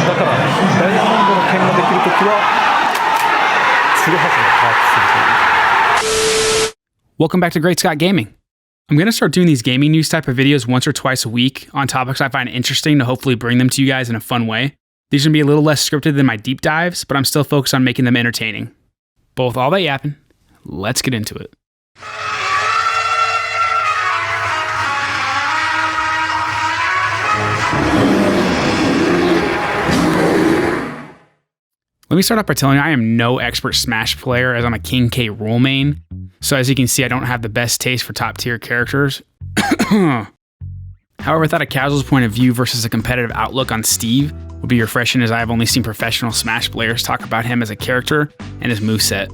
だからダイヤモンドの剣ができるときはツルハズがパワーアップするという。Welcome back to Great Scott Gaming. I'm going to start doing these gaming news type of videos once or twice a week on topics I find interesting to hopefully bring them to you guys in a fun way. These are going to be a little less scripted than my deep dives, but I'm still focused on making them entertaining. But with all that yapping, let's get into it. Let me start off by telling you I am no expert Smash player, as I'm a King K role main. So as you can see, I don't have the best taste for top tier characters. However, I thought a casual's point of view versus a competitive outlook on Steve would be refreshing, as I have only seen professional Smash players talk about him as a character and his moveset.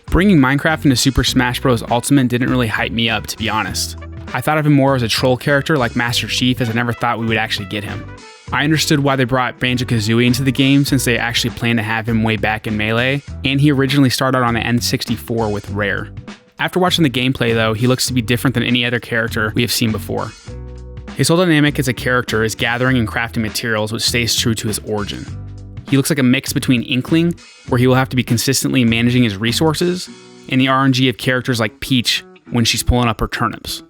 Bringing Minecraft into Super Smash Bros. Ultimate didn't really hype me up, to be honest. I thought of him more as a troll character like Master Chief, as I never thought we would actually get him. I understood why they brought Banjo-Kazooie into the game, since they actually planned to have him way back in Melee, and he originally started on the N64 with Rare. After watching the gameplay though, he looks to be different than any other character we have seen before. His whole dynamic as a character is gathering and crafting materials, which stays true to his origin. He looks like a mix between Inkling, where he will have to be consistently managing his resources, and the RNG of characters like Peach when she's pulling up her turnips.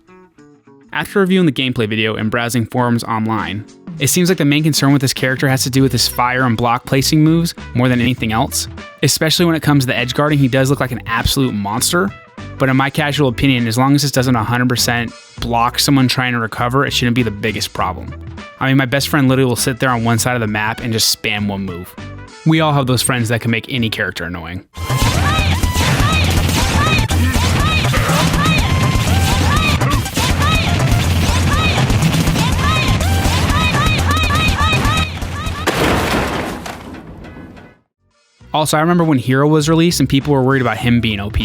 After reviewing the gameplay video and browsing forums online, it seems like the main concern with this character has to do with his fire and block placing moves more than anything else. Especially when it comes to the edge guarding, he does look like an absolute monster, but in my casual opinion, as long as this doesn't 100% block someone trying to recover, it shouldn't be the biggest problem. I mean, my best friend literally will sit there on one side of the map and just spam one move. We all have those friends that can make any character annoying. Also, I remember when Hero was released and people were worried about him being OP.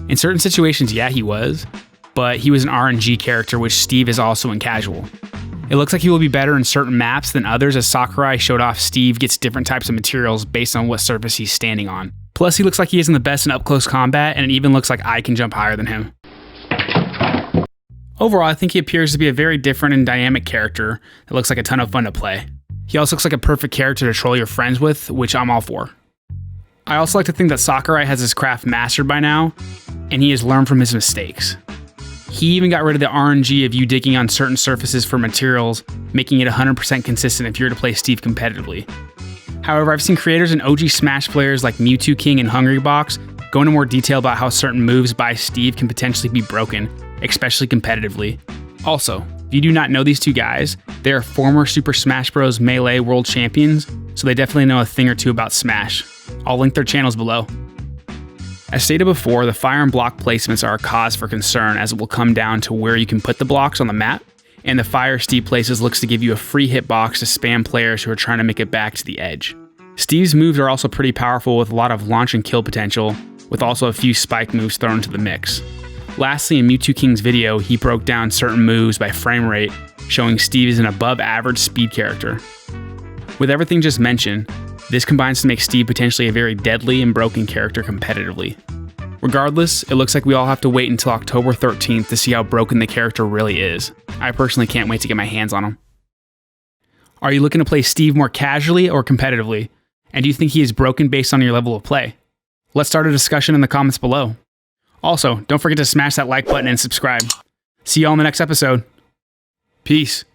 In certain situations, yeah, he was, but he was an RNG character, which Steve is also in casual. It looks like he will be better in certain maps than others, as Sakurai showed off Steve gets different types of materials based on what surface he's standing on. Plus, he looks like he isn't the best in up-close combat, and it even looks like I can jump higher than him. Overall, I think he appears to be a very different and dynamic character that looks like a ton of fun to play. He also looks like a perfect character to troll your friends with, which I'm all for. I also like to think that Sakurai has his craft mastered by now, and he has learned from his mistakes. He even got rid of the RNG of you digging on certain surfaces for materials, making it 100% consistent if you were to play Steve competitively. However, I've seen creators and OG Smash players like Mewtwo King and Hungrybox go into more detail about how certain moves by Steve can potentially be broken, especially competitively. Also, if you do not know these two guys, they are former Super Smash Bros. Melee World Champions, so they definitely know a thing or two about Smash. I'll link their channels below. As stated before, the fire and block placements are a cause for concern, as it will come down to where you can put the blocks on the map, and the fire Steve places looks to give you a free hitbox to spam players who are trying to make it back to the edge. Steve's moves are also pretty powerful, with a lot of launch and kill potential, with also a few spike moves thrown into the mix. Lastly, in Mewtwo King's video, he broke down certain moves by frame rate, showing Steve is an above average speed character. With everything just mentioned, this combines to make Steve potentially a very deadly and broken character competitively. Regardless, it looks like we all have to wait until October 13th to see how broken the character really is. I personally can't wait to get my hands on him. Are you looking to play Steve more casually or competitively? And do you think he is broken based on your level of play? Let's start a discussion in the comments below. Also, don't forget to smash that like button and subscribe. See you all in the next episode. Peace.